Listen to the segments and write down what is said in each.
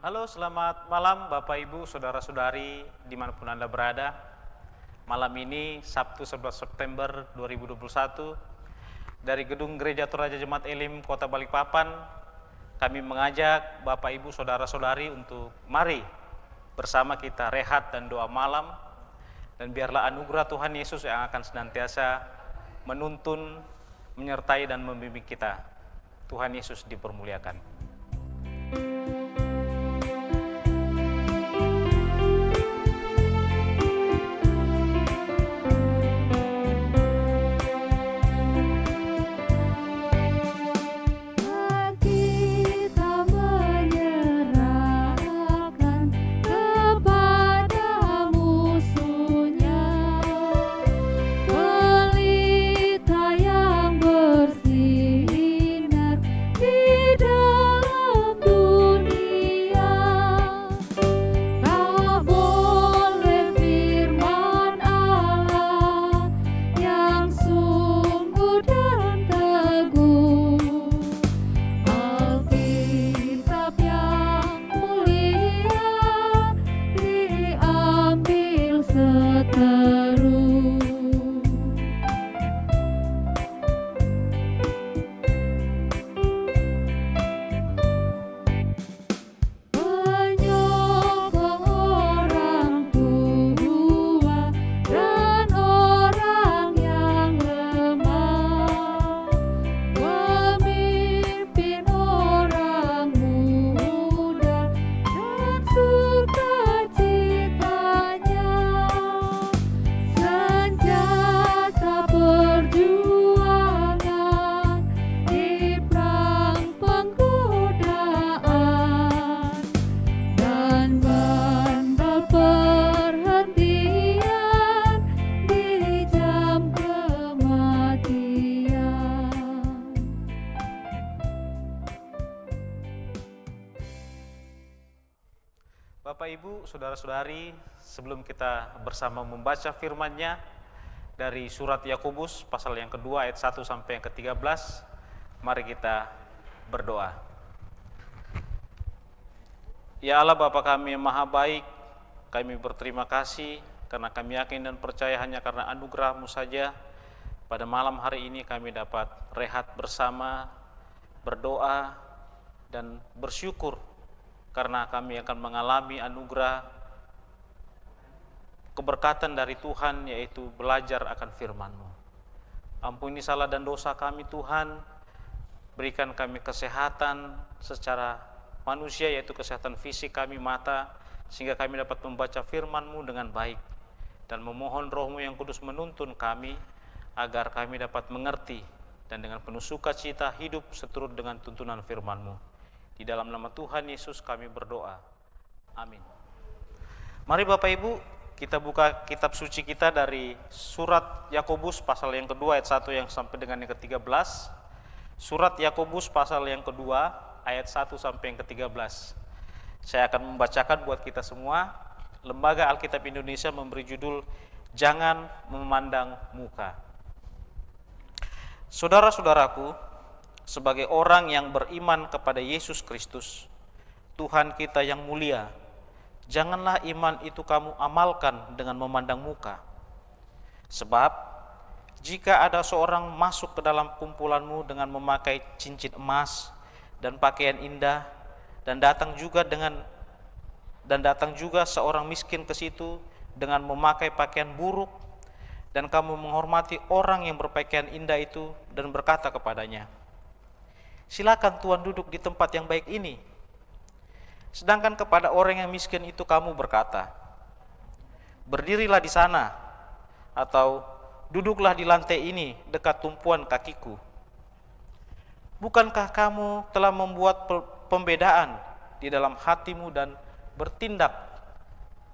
Halo, selamat malam Bapak Ibu, Saudara-saudari dimanapun Anda berada. Malam ini Sabtu 11 September 2021 dari Gedung Gereja Toraja Jemaat Elim Kota Balikpapan, kami mengajak Bapak Ibu, Saudara-saudari untuk mari bersama kita rehat dan doa malam, dan biarlah anugerah Tuhan Yesus yang akan senantiasa menuntun, menyertai dan membimbing kita. Tuhan Yesus dipermuliakan. Bapak Ibu, Saudara-saudari, sebelum kita bersama membaca firman-Nya dari surat Yakobus pasal yang kedua ayat 1 sampai yang ke-13, mari kita berdoa. Ya Allah Bapa kami yang maha baik, kami berterima kasih karena kami yakin dan percaya hanya karena anugerah-Mu saja pada malam hari ini kami dapat rehat bersama, berdoa dan bersyukur karena kami akan mengalami anugerah keberkatan dari Tuhan, yaitu belajar akan firman-Mu. Ampuni salah dan dosa kami Tuhan, berikan kami kesehatan secara manusia, yaitu kesehatan fisik kami mata, sehingga kami dapat membaca firman-Mu dengan baik, dan memohon Roh-Mu yang kudus menuntun kami, agar kami dapat mengerti, dan dengan penuh sukacita hidup seturut dengan tuntunan firman-Mu. Di dalam nama Tuhan Yesus kami berdoa. Amin. Mari Bapak Ibu, kita buka kitab suci kita dari surat Yakobus pasal yang kedua ayat 1 yang sampai dengan yang ke-13. Surat Yakobus pasal yang kedua ayat 1 sampai yang ke-13. Saya akan membacakan buat kita semua. Lembaga Alkitab Indonesia memberi judul Jangan Memandang Muka. Saudara-saudaraku, sebagai orang yang beriman kepada Yesus Kristus, Tuhan kita yang mulia, janganlah iman itu kamu amalkan dengan memandang muka. Sebab, jika ada seorang masuk ke dalam kumpulanmu dengan memakai cincin emas dan pakaian indah, dan datang juga seorang miskin ke situ dengan memakai pakaian buruk, dan kamu menghormati orang yang berpakaian indah itu dan berkata kepadanya, silakan Tuhan duduk di tempat yang baik ini. Sedangkan kepada orang yang miskin itu kamu berkata, berdirilah di sana, atau duduklah di lantai ini dekat tumpuan kakiku. Bukankah kamu telah membuat pembedaan di dalam hatimu dan bertindak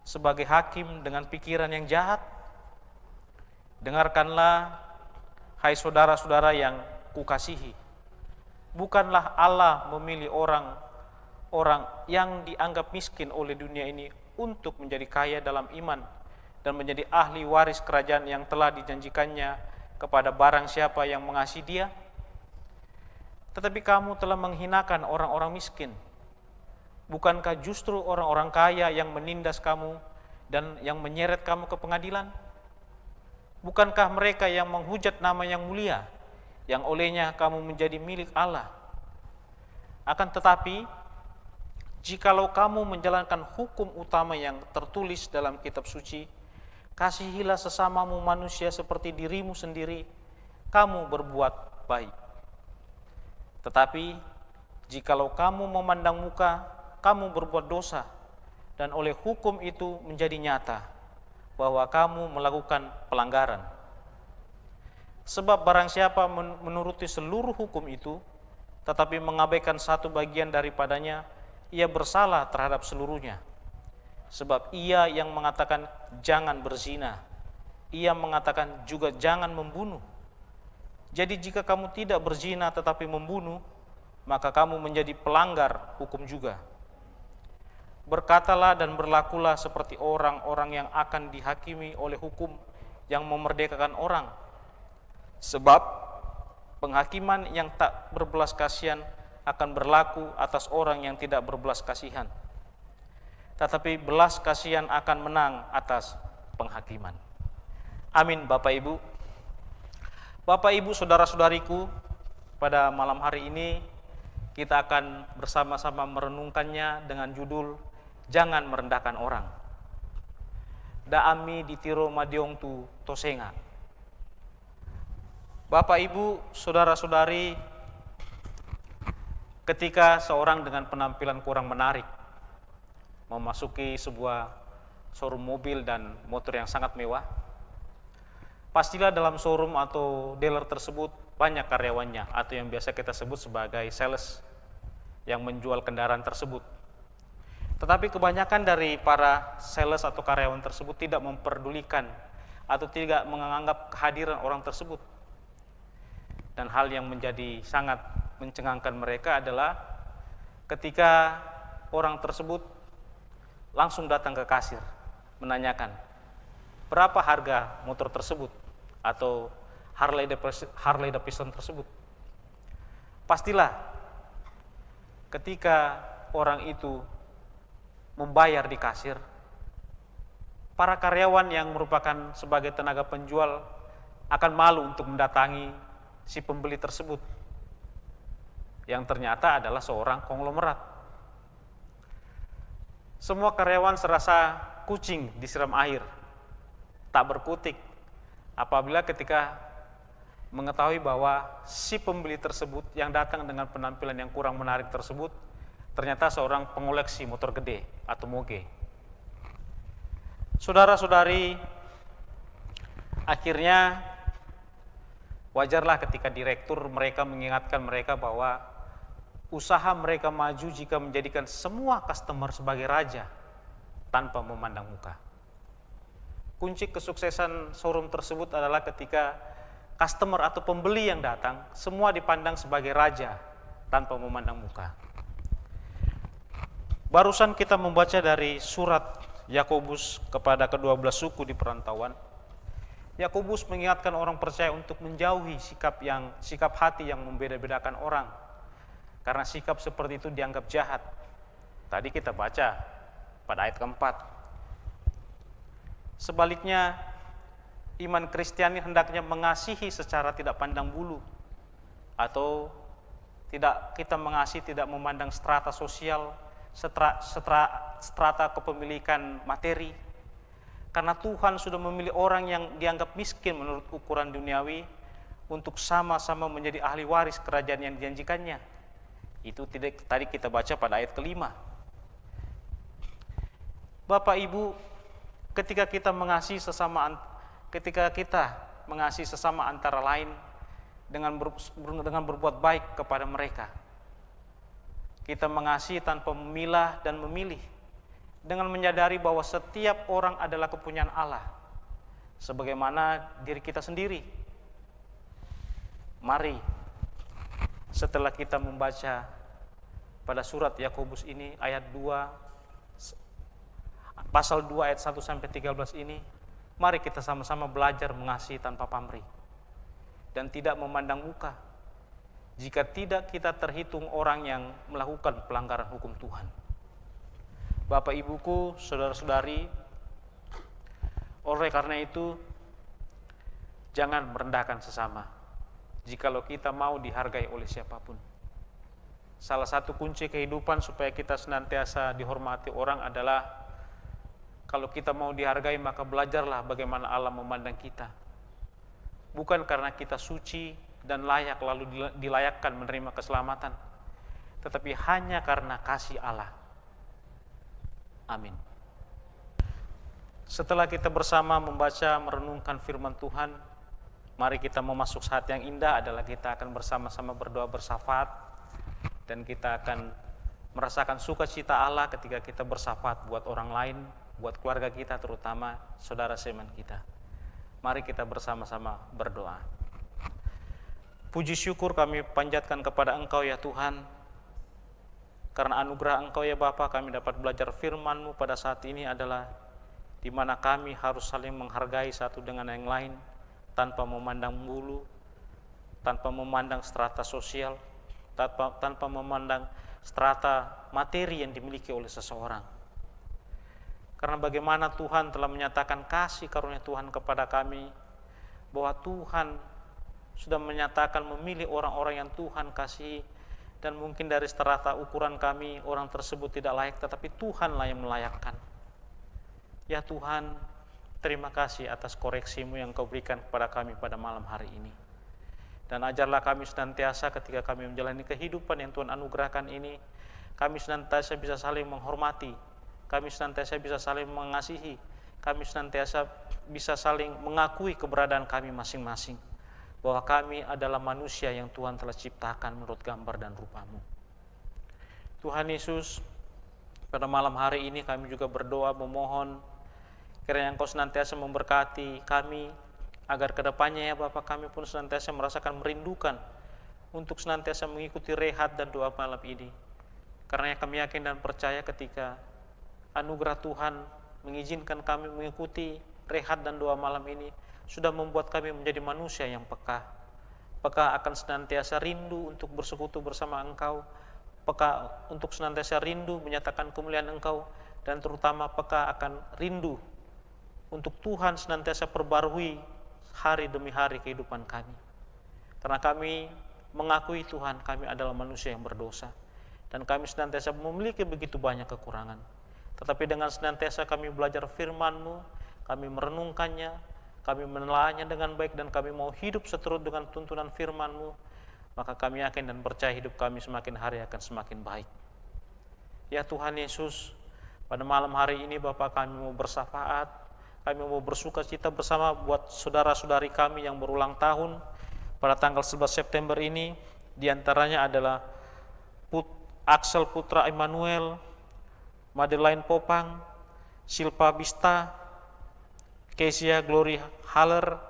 sebagai hakim dengan pikiran yang jahat? Dengarkanlah, hai saudara-saudara yang kukasihi. Bukanlah Allah memilih orang yang dianggap miskin oleh dunia ini untuk menjadi kaya dalam iman dan menjadi ahli waris kerajaan yang telah dijanjikannya kepada barang siapa yang mengasihi Dia? Tetapi kamu telah menghinakan orang-orang miskin. Bukankah justru orang-orang kaya yang menindas kamu dan yang menyeret kamu ke pengadilan? Bukankah mereka yang menghujat nama yang mulia, yang olehnya kamu menjadi milik Allah? Akan tetapi, jikalau kamu menjalankan hukum utama yang tertulis dalam kitab suci, kasihilah sesamamu manusia seperti dirimu sendiri, kamu berbuat baik. Tetapi, jikalau kamu memandang muka, kamu berbuat dosa, dan oleh hukum itu menjadi nyata bahwa kamu melakukan pelanggaran. Sebab barang siapa menuruti seluruh hukum itu, tetapi mengabaikan satu bagian daripadanya, ia bersalah terhadap seluruhnya. Sebab ia yang mengatakan jangan berzina, ia mengatakan juga jangan membunuh. Jadi jika kamu tidak berzina tetapi membunuh, maka kamu menjadi pelanggar hukum juga. Berkatalah dan berlakulah seperti orang-orang yang akan dihakimi oleh hukum yang memerdekakan orang. Sebab penghakiman yang tak berbelas kasihan akan berlaku atas orang yang tidak berbelas kasihan. Tetapi belas kasihan akan menang atas penghakiman. Amin. Bapak Ibu, saudara-saudariku, pada malam hari ini kita akan bersama-sama merenungkannya dengan judul Jangan Merendahkan Orang. Daami ditiro madiong tu tosenga. Bapak Ibu, saudara-saudari, ketika seorang dengan penampilan kurang menarik memasuki sebuah showroom mobil dan motor yang sangat mewah, pastilah dalam showroom atau dealer tersebut banyak karyawannya atau yang biasa kita sebut sebagai sales yang menjual kendaraan tersebut. Tetapi kebanyakan dari para sales atau karyawan tersebut tidak memperdulikan atau tidak menganggap kehadiran orang tersebut. Dan hal yang menjadi sangat mencengangkan mereka adalah ketika orang tersebut langsung datang ke kasir menanyakan berapa harga motor tersebut atau Harley Davidson tersebut. Pastilah ketika orang itu membayar di kasir, para karyawan yang merupakan sebagai tenaga penjual akan malu untuk mendatangi si pembeli tersebut yang ternyata adalah seorang konglomerat. Semua karyawan serasa kucing disiram air, tak berkutik apabila ketika mengetahui bahwa si pembeli tersebut yang datang dengan penampilan yang kurang menarik tersebut ternyata seorang pengoleksi motor gede atau moge. Saudara-saudari, akhirnya wajarlah ketika direktur mereka mengingatkan mereka bahwa usaha mereka maju jika menjadikan semua customer sebagai raja tanpa memandang muka. Kunci kesuksesan showroom tersebut adalah ketika customer atau pembeli yang datang semua dipandang sebagai raja tanpa memandang muka. Barusan kita membaca dari surat Yakobus kepada ke-12 suku di perantauan. Yakobus mengingatkan orang percaya untuk menjauhi sikap hati yang membeda-bedakan orang, karena sikap seperti itu dianggap jahat. Tadi kita baca pada ayat keempat. Sebaliknya, iman Kristiani hendaknya mengasihi secara tidak pandang bulu, atau kita mengasihi tidak memandang strata sosial, strata kepemilikan materi. Karena Tuhan sudah memilih orang yang dianggap miskin menurut ukuran duniawi untuk sama-sama menjadi ahli waris kerajaan yang dijanjikannya. Itu tadi kita baca pada ayat kelima. Bapak Ibu, ketika kita mengasihi sesama antara lain dengan berbuat baik kepada mereka, kita mengasihi tanpa memilah dan memilih, dengan menyadari bahwa setiap orang adalah kepunyaan Allah, sebagaimana diri kita sendiri. Mari, setelah kita membaca pada surat Yakobus ini, pasal 2 ayat 1 sampai 13 ini, mari kita sama-sama belajar mengasihi tanpa pamrih dan tidak memandang muka. Jika tidak, kita terhitung orang yang melakukan pelanggaran hukum Tuhan. Bapak Ibuku, saudara-saudari, oleh karena itu jangan merendahkan sesama jikalau kita mau dihargai oleh siapapun. Salah satu kunci kehidupan supaya kita senantiasa dihormati orang adalah kalau kita mau dihargai maka belajarlah bagaimana Allah memandang kita. Bukan karena kita suci dan layak lalu dilayakkan menerima keselamatan, tetapi hanya karena kasih Allah. Amin. Setelah kita bersama membaca merenungkan firman Tuhan, mari kita memasuki saat yang indah adalah kita akan bersama-sama berdoa bersyafaat, dan kita akan merasakan sukacita Allah ketika kita bersyafaat buat orang lain, buat keluarga kita, terutama saudara seiman kita. Mari kita bersama-sama berdoa. Puji syukur kami panjatkan kepada Engkau ya Tuhan, karena anugerah Engkau ya Bapa, kami dapat belajar firman-Mu pada saat ini adalah di mana kami harus saling menghargai satu dengan yang lain tanpa memandang bulu, tanpa memandang strata sosial, tanpa memandang strata materi yang dimiliki oleh seseorang. Karena bagaimana Tuhan telah menyatakan kasih karunia Tuhan kepada kami, bahwa Tuhan sudah menyatakan memilih orang-orang yang Tuhan kasihi, dan mungkin dari strata ukuran kami orang tersebut tidak layak, tetapi Tuhanlah yang melayakkan. Ya Tuhan, terima kasih atas koreksi-Mu yang Kau berikan kepada kami pada malam hari ini. Dan ajarlah kami senantiasa ketika kami menjalani kehidupan yang Tuhan anugerahkan ini, kami senantiasa bisa saling menghormati, kami senantiasa bisa saling mengasihi, kami senantiasa bisa saling mengakui keberadaan kami masing-masing, bahwa kami adalah manusia yang Tuhan telah ciptakan menurut gambar dan rupa-Mu. Tuhan Yesus, pada malam hari ini kami juga berdoa memohon kiranya Engkau senantiasa memberkati kami, agar kedepannya ya Bapa, kami pun senantiasa merasakan merindukan untuk senantiasa mengikuti rehat dan doa malam ini. Karena kami yakin dan percaya ketika anugerah Tuhan mengizinkan kami mengikuti rehat dan doa malam ini, sudah membuat kami menjadi manusia yang peka akan senantiasa rindu untuk bersekutu bersama Engkau, peka untuk senantiasa rindu menyatakan kemuliaan Engkau, dan terutama peka akan rindu untuk Tuhan senantiasa perbarui hari demi hari kehidupan kami. Karena kami mengakui Tuhan, kami adalah manusia yang berdosa, dan kami senantiasa memiliki begitu banyak kekurangan. Tetapi dengan senantiasa kami belajar firman-Mu, kami merenungkannya, kami menelaahnya dengan baik, dan kami mau hidup seturut dengan tuntunan firman-Mu, maka kami yakin dan percaya hidup kami semakin hari akan semakin baik. Ya Tuhan Yesus, pada malam hari ini Bapa, kami mau bersyafaat, kami mau bersuka cita bersama buat saudara-saudari kami yang berulang tahun pada tanggal 11 September ini. Di antaranya adalah Axel Putra Emmanuel, Madeleine Popang, Silpa Bista, Kesia Glory Haller,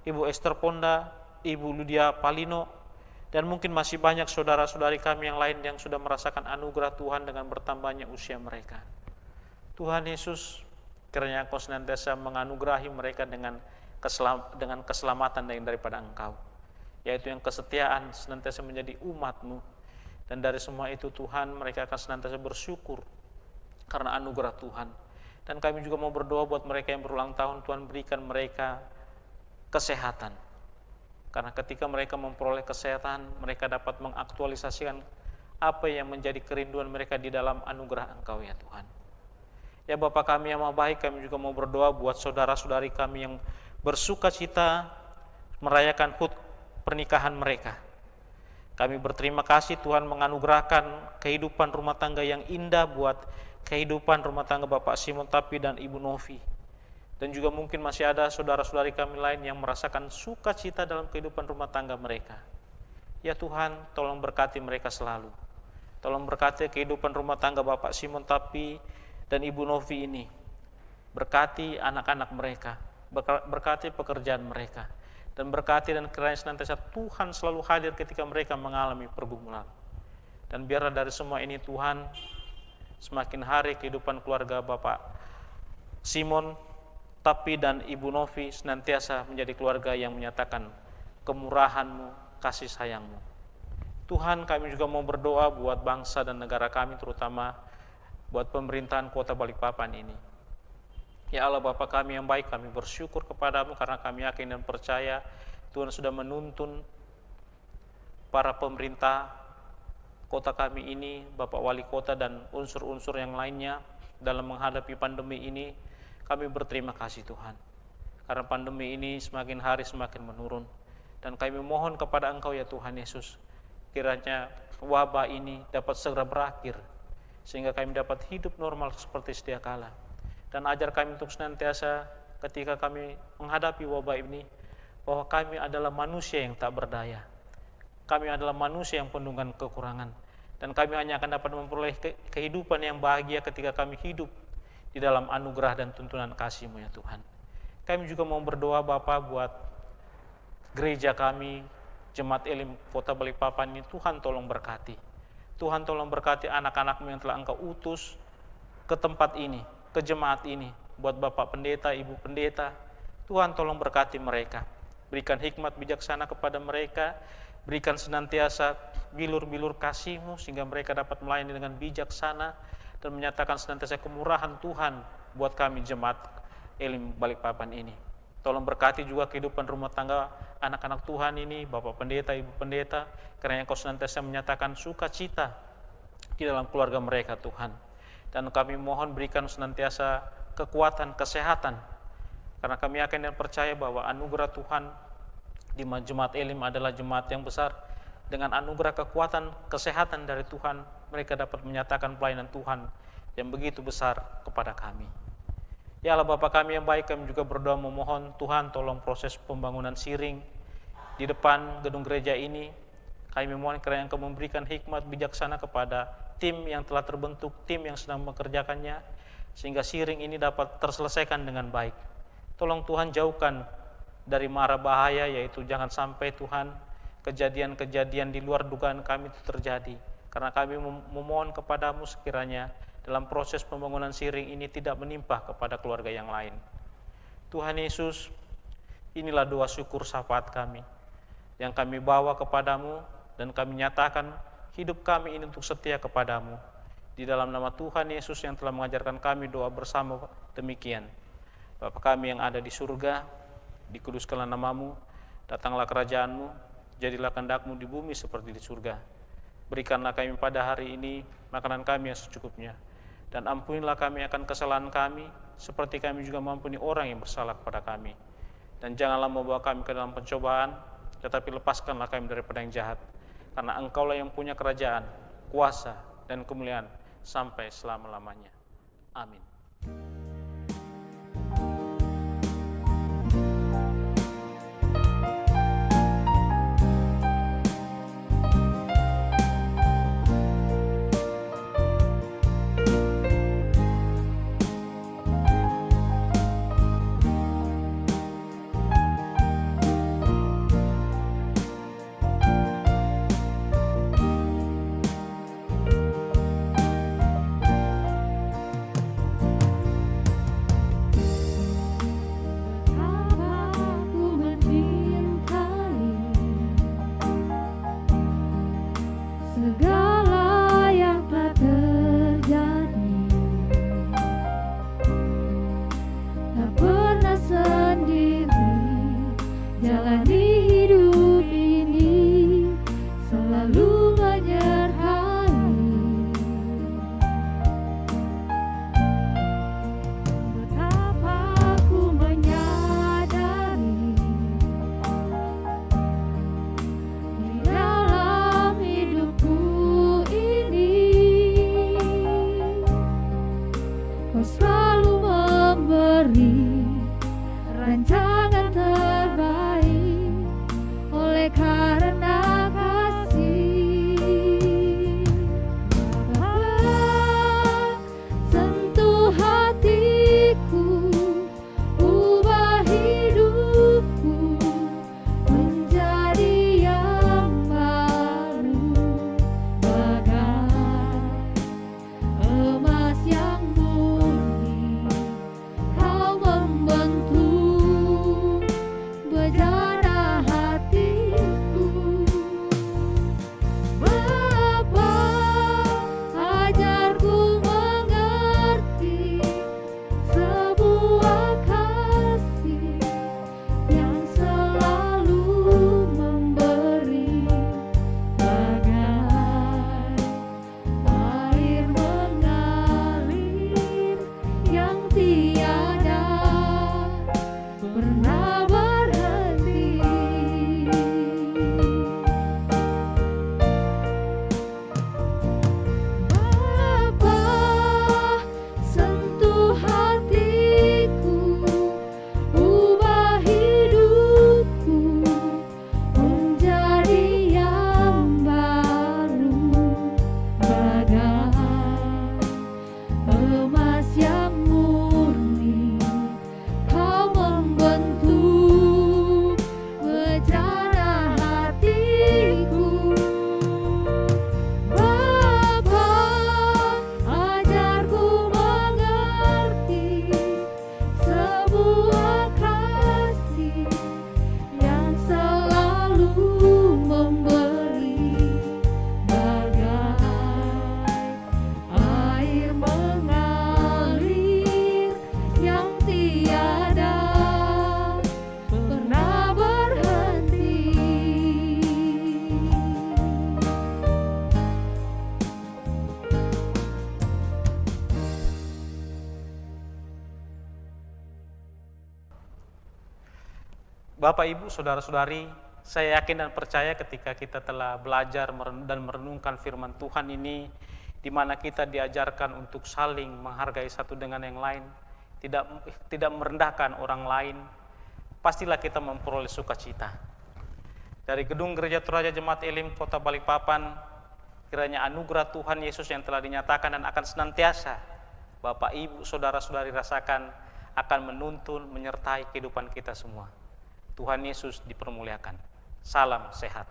Ibu Esther Ponda, Ibu Lydia Palino, dan mungkin masih banyak saudara-saudari kami yang lain yang sudah merasakan anugerah Tuhan dengan bertambahnya usia mereka. Tuhan Yesus, kiranya Engkau senantiasa menganugerahi mereka dengan keselamatan daripada Engkau, yaitu yang kesetiaan senantiasa menjadi umat-Mu. Dan dari semua itu Tuhan, mereka akan senantiasa bersyukur karena anugerah Tuhan. Dan kami juga mau berdoa buat mereka yang berulang tahun, Tuhan berikan mereka kesehatan. Karena ketika mereka memperoleh kesehatan, mereka dapat mengaktualisasikan apa yang menjadi kerinduan mereka di dalam anugerah Engkau ya Tuhan. Ya Bapa kami yang maha baik, kami juga mau berdoa buat saudara-saudari kami yang bersuka cita merayakan HUT pernikahan mereka. Kami berterima kasih Tuhan menganugerahkan kehidupan rumah tangga yang indah buat kehidupan rumah tangga Bapak Simon Tapi dan Ibu Novi. Dan juga mungkin masih ada saudara-saudari kami lain yang merasakan sukacita dalam kehidupan rumah tangga mereka. Ya Tuhan, tolong berkati mereka selalu. Tolong berkati kehidupan rumah tangga Bapak Simon Tapi dan Ibu Novi ini. Berkati anak-anak mereka, berkati pekerjaan mereka, dan berkati dan kiranya senantiasa Tuhan selalu hadir ketika mereka mengalami pergumulan. Dan biarlah dari semua ini Tuhan, semakin hari kehidupan keluarga Bapak Simon Tapi dan Ibu Novi senantiasa menjadi keluarga yang menyatakan kemurahan-Mu, kasih sayang-Mu. Tuhan, kami juga mau berdoa buat bangsa dan negara kami, terutama buat pemerintahan Kota Balikpapan ini. Ya Allah Bapa kami yang baik, kami bersyukur kepadamu karena kami yakin dan percaya Tuhan sudah menuntun para pemerintah kota kami ini, Bapak Wali Kota dan unsur-unsur yang lainnya dalam menghadapi pandemi ini. Kami berterima kasih Tuhan, karena pandemi ini semakin hari semakin menurun. Dan kami mohon kepada Engkau ya Tuhan Yesus, kiranya wabah ini dapat segera berakhir, sehingga kami dapat hidup normal seperti sedia kala. Dan ajar kami untuk senantiasa ketika kami menghadapi wabah ini, bahwa kami adalah manusia yang tak berdaya. Kami adalah manusia yang penuh dengan kekurangan. Dan kami hanya akan dapat memperoleh kehidupan yang bahagia ketika kami hidup di dalam anugerah dan tuntunan kasih-Mu ya Tuhan. Kami juga mau berdoa Bapa buat gereja kami, Jemaat Elim Kota Balikpapan ini. Tuhan tolong berkati. Tuhan tolong berkati anak-anak-Mu yang telah Engkau utus ke tempat ini, ke jemaat ini, buat Bapak Pendeta, Ibu Pendeta. Tuhan tolong berkati mereka, berikan hikmat bijaksana kepada mereka, berikan senantiasa bilur-bilur kasih-Mu sehingga mereka dapat melayani dengan bijaksana dan menyatakan senantiasa kemurahan Tuhan buat kami jemaat Elim Balikpapan ini. Tolong berkati juga kehidupan rumah tangga anak-anak Tuhan ini, Bapak Pendeta, Ibu Pendeta, karena Engkau senantiasa menyatakan sukacita di dalam keluarga mereka Tuhan. Dan kami mohon berikan senantiasa kekuatan, kesehatan, karena kami yakin dan percaya bahwa anugerah Tuhan di Jemaat Elim adalah jemaat yang besar. Dengan anugerah kekuatan, kesehatan dari Tuhan, mereka dapat menyatakan pelayanan Tuhan yang begitu besar kepada kami. Ya Allah Bapa kami yang baik, kami juga berdoa memohon Tuhan tolong proses pembangunan siring di depan gedung gereja ini. Kami memohon kiranya Engkau memberikan hikmat bijaksana kepada tim yang telah terbentuk, tim yang sedang mengerjakannya, sehingga siring ini dapat terselesaikan dengan baik. Tolong Tuhan jauhkan dari mara bahaya, yaitu jangan sampai Tuhan kejadian-kejadian di luar dugaan kami itu terjadi. Karena kami memohon kepadamu sekiranya dalam proses pembangunan siring ini tidak menimpa kepada keluarga yang lain. Tuhan Yesus, inilah doa syukur syafaat kami yang kami bawa kepadamu, dan kami nyatakan hidup kami ini untuk setia kepadamu. Di dalam nama Tuhan Yesus yang telah mengajarkan kami doa bersama demikian. Bapa kami yang ada di surga, dikuduskanlah namamu, datanglah kerajaan-Mu, jadilah kehendak-Mu di bumi seperti di surga. Berikanlah kami pada hari ini makanan kami yang secukupnya, dan ampunilah kami akan kesalahan kami, seperti kami juga mengampuni orang yang bersalah kepada kami. Dan janganlah membawa kami ke dalam pencobaan, tetapi lepaskanlah kami daripada yang jahat. Karena Engkaulah yang punya kerajaan, kuasa, dan kemuliaan sampai selama-lamanya. Amin. Bapak, Ibu, saudara-saudari, saya yakin dan percaya ketika kita telah belajar dan merenungkan firman Tuhan ini, di mana kita diajarkan untuk saling menghargai satu dengan yang lain, tidak merendahkan orang lain, pastilah kita memperoleh sukacita. Dari gedung Gereja Toraja Jemaat Elim Kota Balikpapan, kiranya anugerah Tuhan Yesus yang telah dinyatakan dan akan senantiasa Bapak, Ibu, saudara-saudari rasakan akan menuntun, menyertai kehidupan kita semua. Tuhan Yesus dipermuliakan. Salam sehat.